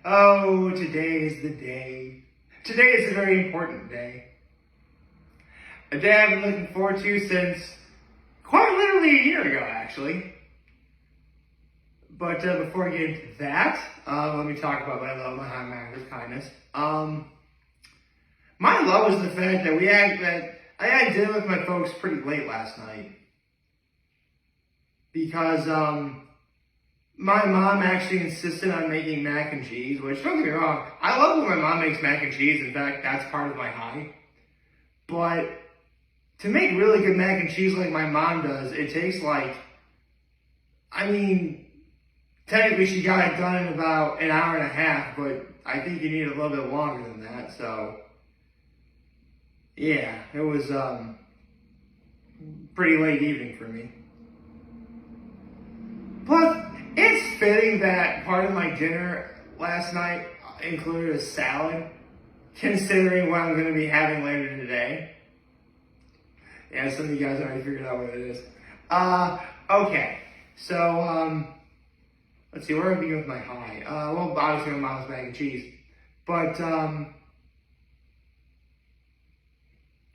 Oh, today is the day. Today is a very important day. A day I've been looking forward to since quite literally a year ago, actually. But before I get into that, let me talk about my love, my high matters, kindness. My love was the fact that I had dinner with my folks pretty late last night. Because my mom actually insisted on making mac and cheese, which, don't get me wrong, I love when my mom makes mac and cheese. In fact, that's part of my high. But to make really good mac and cheese like my mom does, it takes technically she got it done in about an hour and a half, but I think you need a little bit longer than that. So, yeah, it was pretty late evening for me. Plus, it's fitting that part of my dinner last night included a salad, considering what I'm going to be having later today. Yeah, some of you guys already figured out what it is. Okay, so, let's see, where do I begin with my high? Well, obviously my mom's mac and cheese. But, I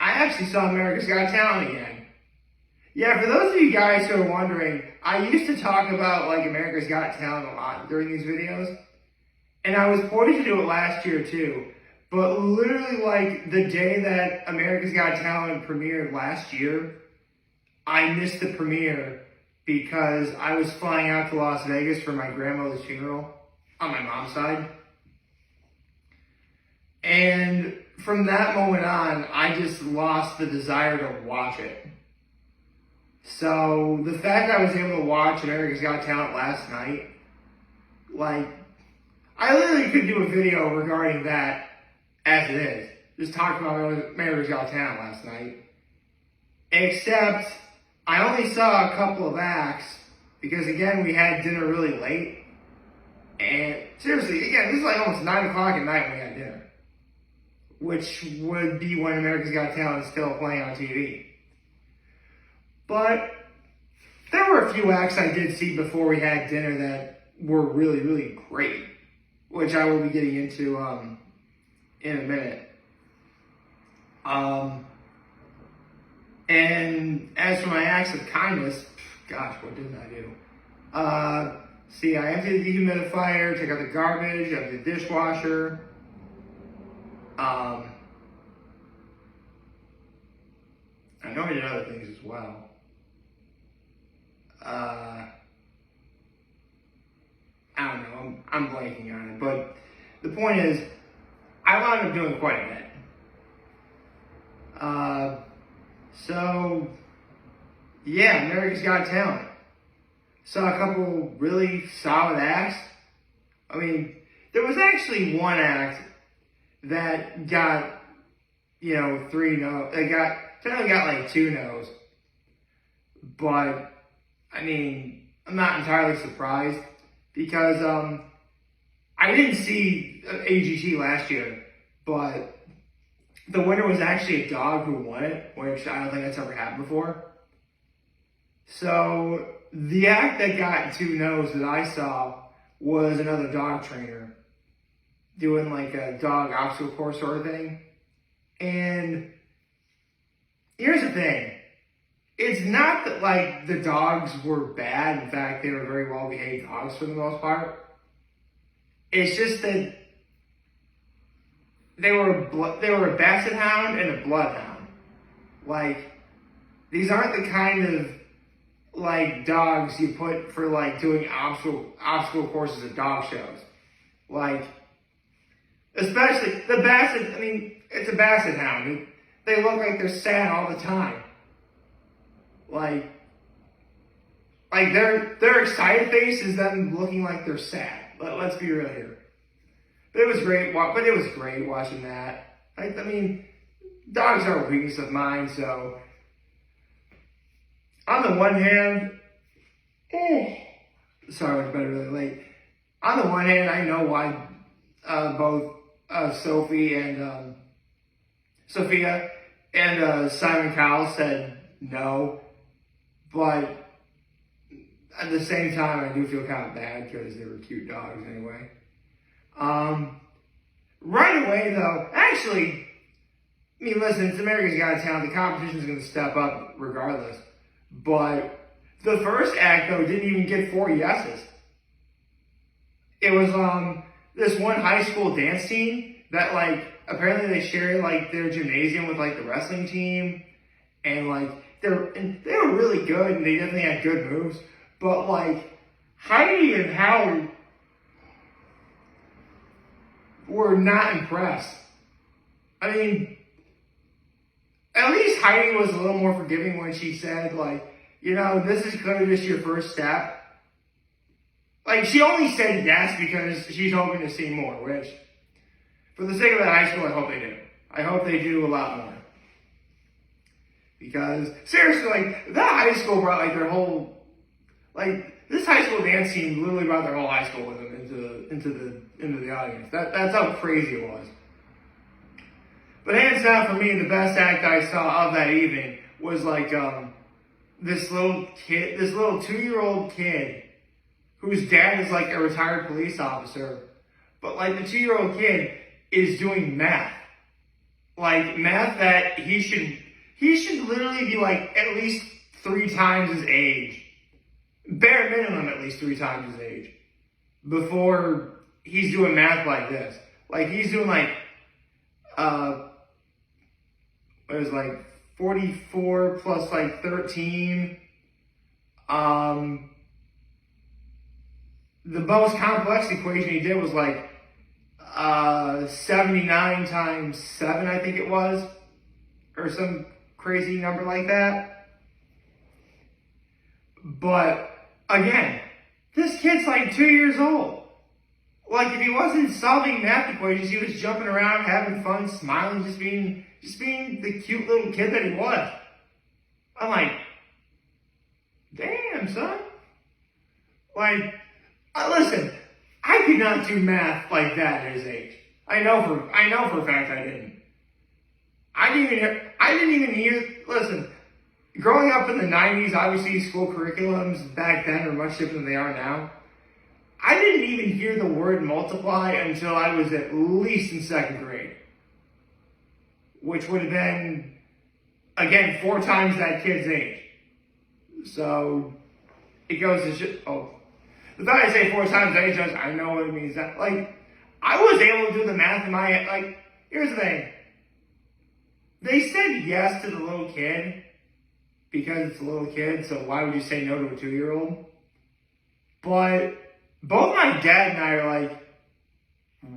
actually saw America's Got Talent again. Yeah, for those of you guys who are wondering, I used to talk about America's Got Talent a lot during these videos, and I was poised to do it last year too. But literally the day that America's Got Talent premiered last year, I missed the premiere because I was flying out to Las Vegas for my grandmother's funeral on my mom's side. And from that moment on, I just lost the desire to watch it. So the fact that I was able to watch America's Got Talent last night, I literally could do a video regarding that as it is. Just talking about America's Got Talent last night. Except, I only saw a couple of acts, because again, we had dinner really late. And seriously, again, this is almost 9 o'clock at night when we had dinner. Which would be when America's Got Talent is still playing on TV. But there were a few acts I did see before we had dinner that were really, really great, which I will be getting into in a minute. And as for my acts of kindness, gosh, what didn't I do? See, I emptied the dehumidifier, took out the garbage, emptied the dishwasher. I know I did other things as well. I don't know, I'm blanking on it, but the point is, I wound up doing quite a bit. So, yeah, America's Got Talent. Saw a couple really solid acts. I mean, there was actually one act that got, 3 no's. Technically got 2 no's. But, I'm not entirely surprised because I didn't see AGT last year, but the winner was actually a dog who won it, which I don't think that's ever happened before. So the act that got 2 no's that I saw was another dog trainer doing a dog obstacle course sort of thing. And here's the thing. It's not that the dogs were bad. In fact, they were very well behaved dogs for the most part. It's just that they were a basset hound and a bloodhound. These aren't the kind of dogs you put for doing obstacle courses at dog shows. Especially the basset. It's a basset hound. They look like they're sad all the time. Their excited face is them looking like they're sad. Let's be real here. But it was great. But it was great watching that. Dogs are a weakness of mine. So, on the one hand, sorry, I went to bed really late. On the one hand, I know why both Sophia and Simon Cowell said no. But at the same time, I do feel kind of bad because they were cute dogs anyway. Right away, though, actually, I mean, listen, it's America's Got Talent. The competition's going to step up regardless. But the first act, though, didn't even get 4 yeses. It was this one high school dance team that, like, apparently they share, like, their gymnasium with, like, the wrestling team. And, like, they were really good, and they definitely had good moves. But, like, Heidi and Howard were not impressed. I mean, at least Heidi was a little more forgiving when she said, like, you know, this is kind of just your first step. Like, she only said yes because she's hoping to see more, which, for the sake of that high school, I hope they do. I hope they do a lot more. Because, seriously, like, that high school brought, like, their whole, like, this high school dance team literally brought their whole high school with them into the audience. That's how crazy it was. But hands down for me, the best act I saw of that evening was, like, this little 2-year-old kid whose dad is, like, a retired police officer. But, like, the 2-year-old kid is doing math. Like, math that he should literally be, like, at least 3 times his age. Bare minimum, at least 3 times his age. Before he's doing math like this. Like, he's doing, like, it was, like, 44 plus, like, 13. The most complex equation he did was, like, 79 times 7, I think it was. Or some crazy number like that. But, again, this kid's like 2 years old. Like, if he wasn't solving math equations, he was jumping around, having fun, smiling, just being the cute little kid that he was. I'm like, damn, son. Like, listen, I could not do math like that at his age. I know for a fact I didn't. I didn't even hear, listen, growing up in the 90s, obviously school curriculums back then are much different than they are now. I didn't even hear the word multiply until I was at least in 2nd grade. Which would have been, again, 4 times that kid's age. So, it goes to the fact I say 4 times that age, I know what it means. That, like, I was able to do the math in my head. Like, here's the thing. They said yes to the little kid because it's a little kid, so why would you say no to a 2-year-old? But both my dad and I are like,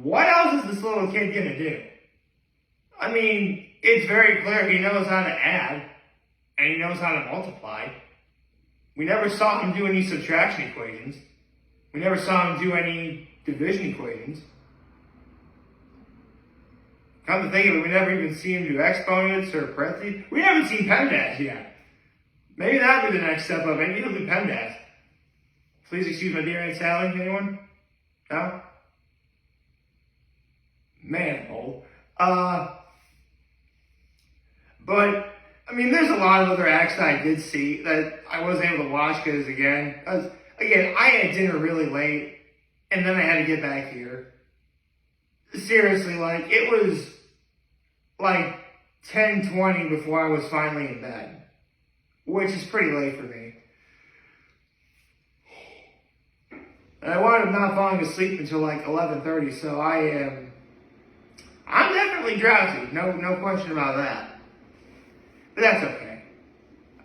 what else is this little kid gonna do? I mean, it's very clear he knows how to add, and he knows how to multiply. We never saw him do any subtraction equations. We never saw him do any division equations. Come to think of it, we never even see him do exponents or parentheses. We haven't seen PEMDAS yet. Maybe that'll be the next step up. Maybe he'll do PEMDAS. Please excuse my dear Aunt Sally. Anyone? No? Man, old. But, I mean, there's a lot of other acts that I did see that I wasn't able to watch because, again, I had dinner really late, and then I had to get back here. Seriously, like, it was, like, 10:20 before I was finally in bed, which is pretty late for me. And I wound up not falling asleep until, like, 11:30, so I'm definitely drowsy, no question about that. But that's okay.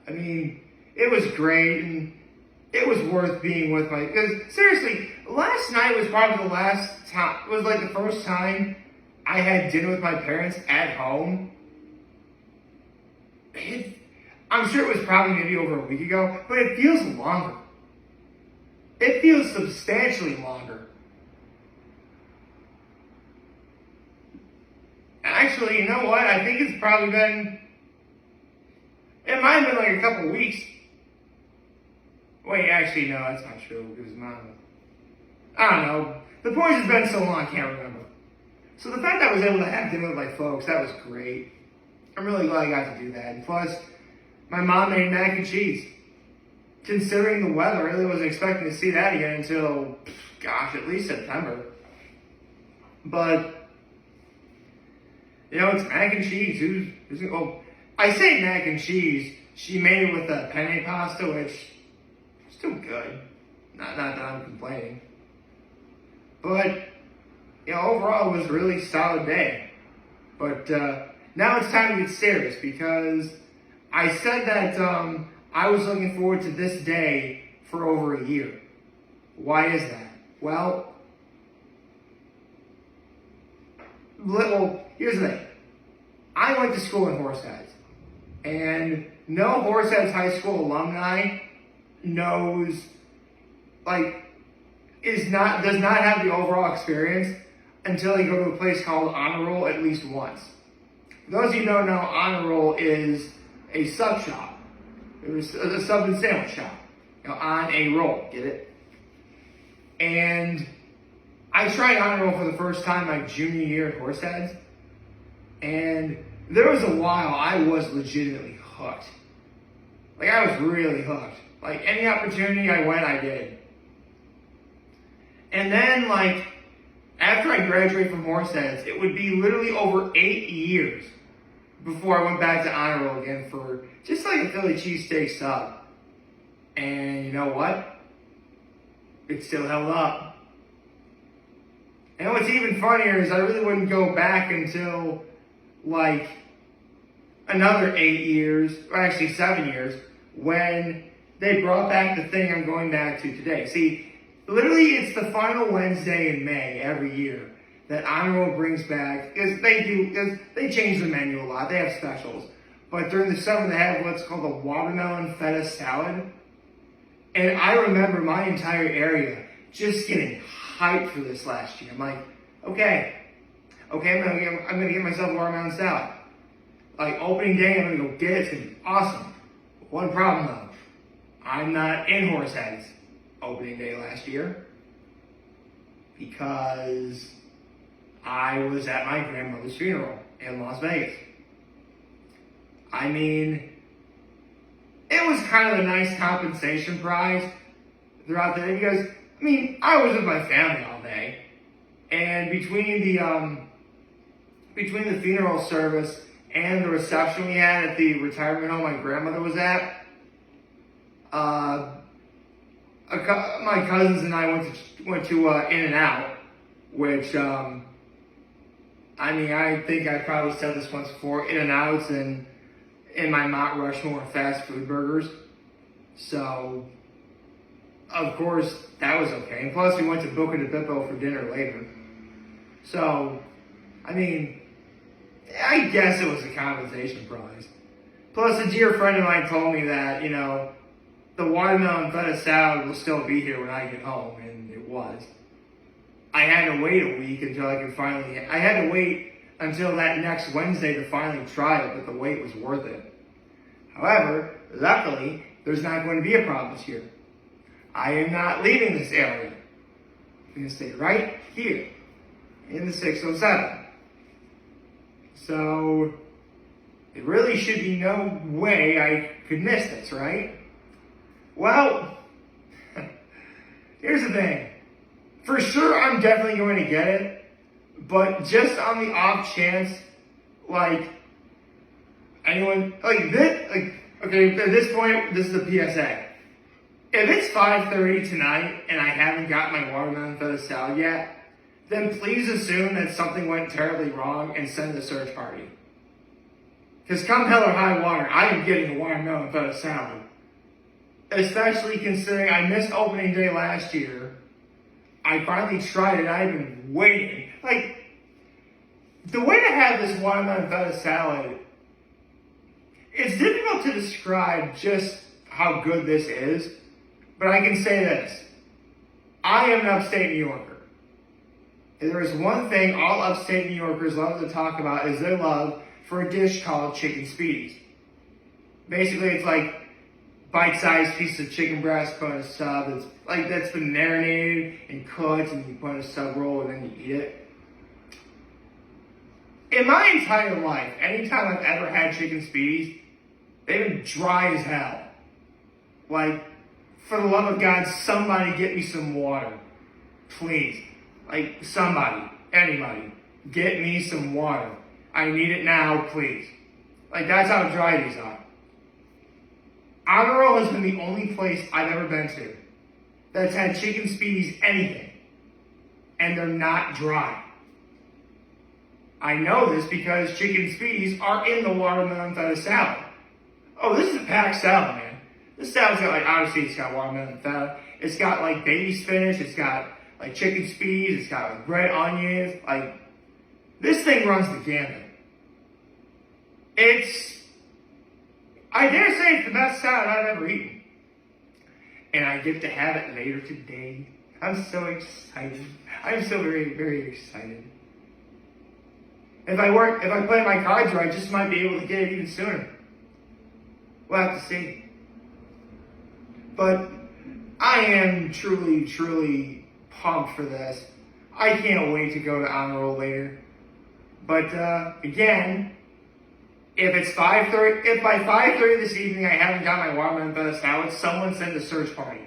I mean, it was great, and it was worth being with because seriously, last night was probably the last time, it was like the first time I had dinner with my parents at home. I'm sure it was probably maybe over a week ago, but it feels longer. It feels substantially longer. Actually, you know what? I think it's probably been, it might have been like a couple weeks. Wait, actually, no, that's not true. Because I don't know. The point has been so long, I can't remember. So the fact that I was able to have dinner with my folks, that was great. I'm really glad I got to do that. And plus, my mom made mac and cheese. Considering the weather, I really wasn't expecting to see that again until, gosh, at least September. But, it's mac and cheese. Well, I say mac and cheese. She made it with a penne pasta, which is still good. Not that I'm complaining. But, overall it was a really solid day. But now it's time to get serious because I said that I was looking forward to this day for over a year. Why is that? Well, here's the thing. I went to school in Horseheads, and no Horseheads High School alumni knows, does not have the overall experience until they go to a place called Honor Roll at least once. For those of you who don't know, Honor Roll is a sub shop. It was a sub and sandwich shop, on a roll, get it? And I tried Honor Roll for the first time my junior year at Horseheads, and there was a while I was legitimately hooked. I was really hooked. Any opportunity I went, I did. And then, after I graduated from Horseheads, it would be literally over 8 years before I went back to Honor Roll again for just a Philly cheesesteak sub. And you know what? It still held up. And what's even funnier is I really wouldn't go back until another 8 years, or actually 7 years, when they brought back the thing I'm going back to today. See, literally it's the final Wednesday in May every year that Honor Roll brings back, because they change the menu a lot, they have specials. But during the summer they have what's called the watermelon feta salad. And I remember my entire area just getting hyped for this last year. I'm like, okay, I'm gonna get myself a watermelon salad. Opening day, I'm gonna go get it. It's gonna be awesome. One problem though, I'm not in Horseheads opening day last year because I was at my grandmother's funeral in Las Vegas. I mean, it was kind of a nice compensation prize throughout the day because, I was with my family all day. And between the funeral service and the reception we had at the retirement home my grandmother was at, my cousins and I went to In-N-Out, which, I think I probably said this once before, In-N-Out's in my Mount Rushmore of fast food burgers. So, of course, that was okay. And plus, we went to Boca de Bippo for dinner later. So, I guess it was a compensation prize. Plus, a dear friend of mine told me that, the watermelon feta salad will still be here when I get home, and it was. I had to wait a week until I had to wait until that next Wednesday to finally try it, but the wait was worth it. However, luckily, there's not going to be a problem this year. I am not leaving this area. I'm going to stay right here in the 607. So, it really should be no way I could miss this, right? Well, here's the thing. For sure, I'm definitely going to get it, but just on the off chance, anyone, okay, at this point, this is the PSA. If it's 5:30 tonight and I haven't got my watermelon feta salad yet, then please assume that something went terribly wrong and send a search party. Because come hell or high water, I am getting a watermelon feta salad. Especially considering I missed opening day last year. I finally tried it. I've been waiting. The way to have this watermelon feta salad, it's difficult to describe just how good this is, but I can say this. I am an upstate New Yorker. And there is one thing all upstate New Yorkers love to talk about is their love for a dish called chicken speedies. Basically, it's bite-sized piece of chicken breast put in a sub that's been marinated and cooked, and you put in a sub roll and then you eat it. In my entire life, anytime I've ever had chicken speedies, they've been dry as hell. For the love of God, somebody get me some water. Please. Somebody. anybody, get me some water. I need it now, please. Like, that's how dry these are. Honor Roll has been the only place I've ever been to that's had chicken speedies anything, and they're not dry. I know this because chicken speedies are in the watermelon feta salad. Oh, this is a packed salad, man. This salad's got, like, obviously it's got watermelon feta. It's got, like, baby spinach. It's got, like, chicken speedies. It's got, like, red onions. Like, this thing runs the gamut. I dare say it's the best salad I've ever eaten. And I get to have it later today. I'm so excited. I'm so very, very excited. If I play my cards right, I just might be able to get it even sooner. We'll have to see. But I am truly, truly pumped for this. I can't wait to go to Honor Roll later. But again, if by 5:30 this evening I haven't got my watermelon feta salad, someone send a search party.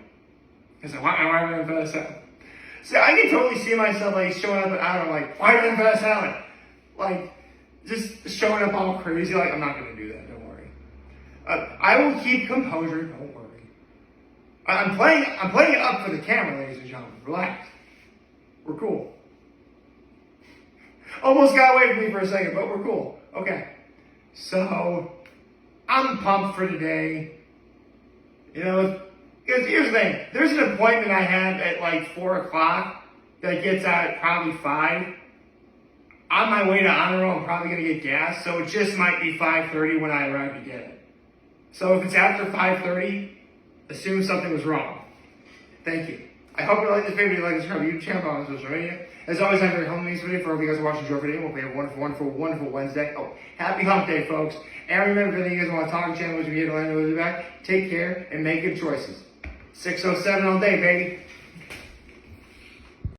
Because I want my watermelon feta salad. So I can totally see myself like showing up at Honor Roll like, watermelon feta salad. Like, just showing up all crazy. Like, I'm not going to do that, don't worry. I will keep composure, don't worry. I'm playing it up for the camera, ladies and gentlemen. Relax. We're cool. Almost got away from me for a second, but we're cool. Okay. So, I'm pumped for today. You know, because here's the thing. There's an appointment I have at like 4 o'clock that gets out at probably 5. On my way to Honor Roll, I'm probably going to get gas, so it just might be 5:30 when I arrive to get it. So if it's after 5:30, assume something was wrong. Thank you. I hope you like this video. You like this YouTube channel, on social media. As always, I'm very home in this video. For all of you guys watching your video, hope you have a wonderful, wonderful, wonderful Wednesday. Oh, happy hump day, folks. And remember, if you guys want to talk channel, which we get to land with you back, take care and make good choices. 607 all day, baby.